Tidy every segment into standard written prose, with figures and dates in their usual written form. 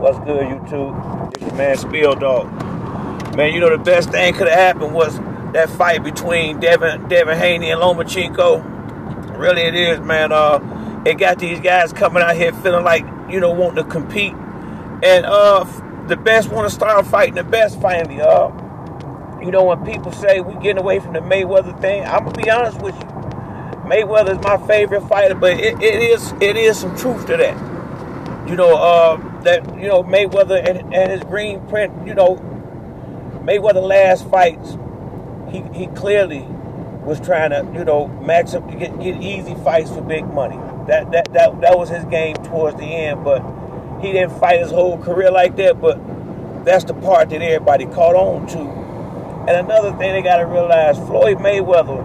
What's good, YouTube? It's your man Spill Dog. Man, you know the best thing could have happened was that fight between Devin Haney and Lomachenko. Really it is, man. It got these guys coming out here feeling like, wanting to compete. And the best want to start fighting the best finally. When people say we getting away from the Mayweather thing, I'm gonna be honest with you. Mayweather is my favorite fighter, but it is some truth to that. Mayweather and his green print, Mayweather last fights, he clearly was trying to, max up, get easy fights for big money. That was his game towards the end, but he didn't fight his whole career like that, but that's the part that everybody caught on to. And another thing they got to realize, Floyd Mayweather,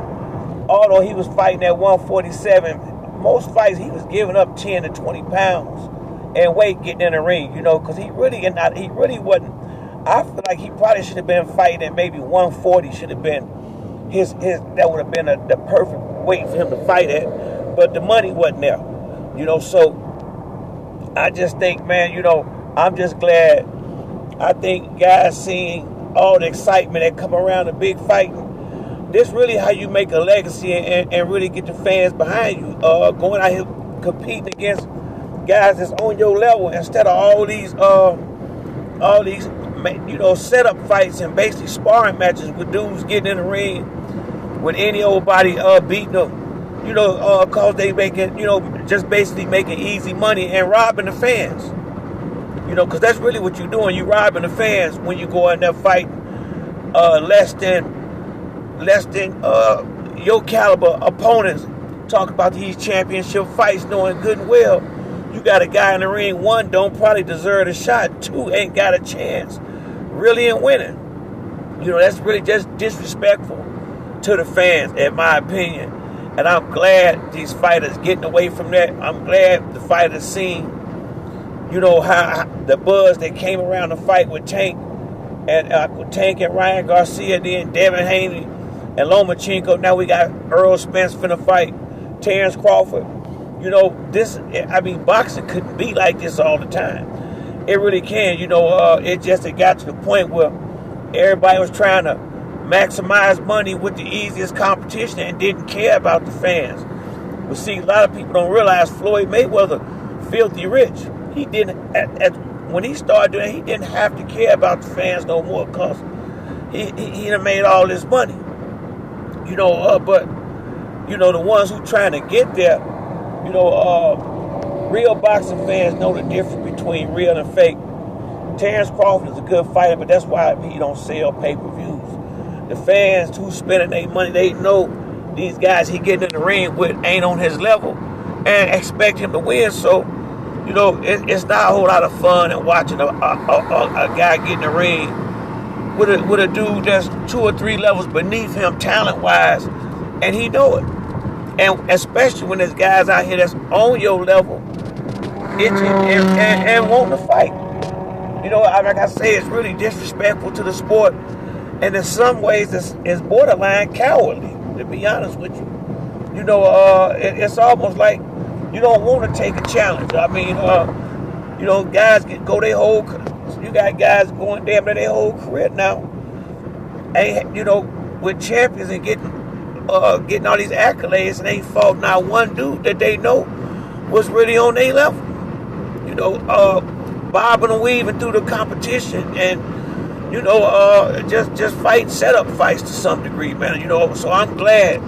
although he was fighting at 147, most fights he was giving up 10 to 20 pounds and weight getting in the ring, because he really wasn't. I feel like he probably should have been fighting at maybe 140 should have been his that would have been the perfect weight for him to fight at, but the money wasn't there, so I just think, man, I'm just glad. I think guys seeing all the excitement that come around a big fighting, this really how you make a legacy and really get the fans behind you. Going out here competing against guys that's on your level instead of all these setup fights and basically sparring matches with dudes getting in the ring with any old body beating them, cause they making, just basically making easy money and robbing the fans. Cause that's really what you're doing. You robbing the fans when you go in there fighting less than your caliber opponents. Talk about these championship fights, knowing good and well you got a guy in the ring, one, don't probably deserve a shot, two, ain't got a chance really in winning. That's really just disrespectful to the fans, in my opinion. And I'm glad these fighters getting away from that. I'm glad the fighters seen, how the buzz that came around the fight with Tank and Ryan Garcia, then Devin Haney and Lomachenko. Now we got Errol Spence finna fight Terrence Crawford. Boxing couldn't be like this all the time. It really can. It got to the point where everybody was trying to maximize money with the easiest competition and didn't care about the fans. But see, a lot of people don't realize Floyd Mayweather, filthy rich. He didn't, when he started doing it, he didn't have to care about the fans no more because he done made all this money. But the ones who trying to get there, real boxing fans know the difference between real and fake. Terrence Crawford is a good fighter, but that's why he don't sell pay-per-views. The fans who spending their money, they know these guys he getting in the ring with ain't on his level and expect him to win. So, it's not a whole lot of fun in watching a guy get in the ring with a dude that's 2 or 3 levels beneath him talent-wise, and he know it. And especially when there's guys out here that's on your level, itching and wanting to fight. Like I say, it's really disrespectful to the sport. And in some ways, it's borderline cowardly, to be honest with you. It's almost like you don't want to take a challenge. Guys go their whole. You got guys going damn near their whole career now. And with champions and getting all these accolades, and they fought not one dude that they know was really on their level. Bobbing and weaving through the competition and. Just fighting setup fights to some degree, man. So I'm glad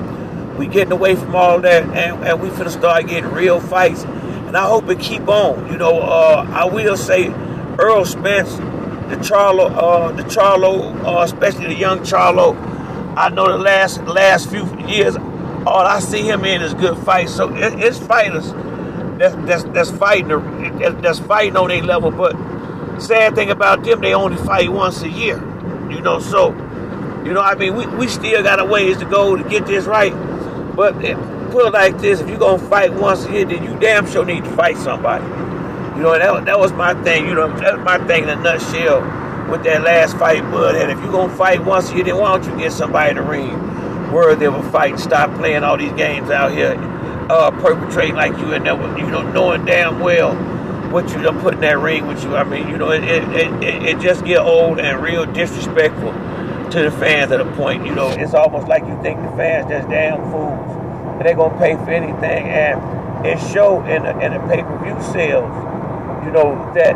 we getting away from all that, and we finna start getting real fights, and I hope it keep on. I will say, Errol Spence, the Charlo, especially the young Charlo. I know the last few years, all I see him in is good fights. So it's fighters that's fighting on their level, but. Sad thing about them, they only fight once a year, so, we still got a ways to go to get this right, but put it like this, if you're going to fight once a year, then you damn sure need to fight somebody, that was my thing, that was my thing in a nutshell with that last fight, Bud, and if you're going to fight once a year, then why don't you get somebody in the ring worthy of a fight and stop playing all these games out here, perpetrating like you in there, knowing damn well what you done put in that ring with you. I mean, it just get old and real disrespectful to the fans at a point. It's almost like you think the fans just damn fools and they're gonna pay for anything, and it show in the pay-per-view sales, that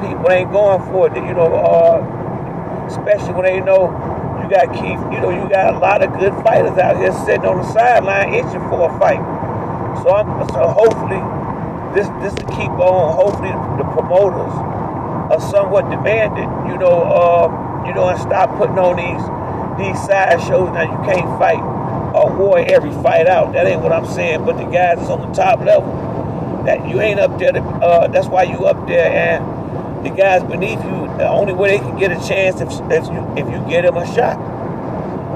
people ain't going for it. Especially when they know you got you got a lot of good fighters out here sitting on the sideline itching for a fight. So hopefully this will keep on. Hopefully the promoters are somewhat demanded, and stop putting on these side shows. Now you can't fight or war every fight out. That ain't what I'm saying. But the guys that's on the top level, that you ain't up there. That's why you up there, and the guys beneath you, the only way they can get a chance if you get them a shot.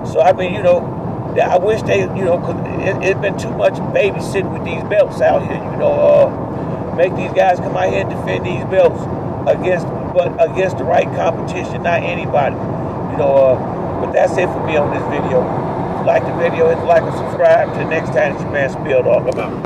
So I mean, I wish they, because it's been too much babysitting with these belts out here. Make these guys come out here and defend these belts against the right competition, not anybody. But that's it for me on this video. If you like the video, hit the like and subscribe. Till next time, it's your man Spill Dog. I'm out.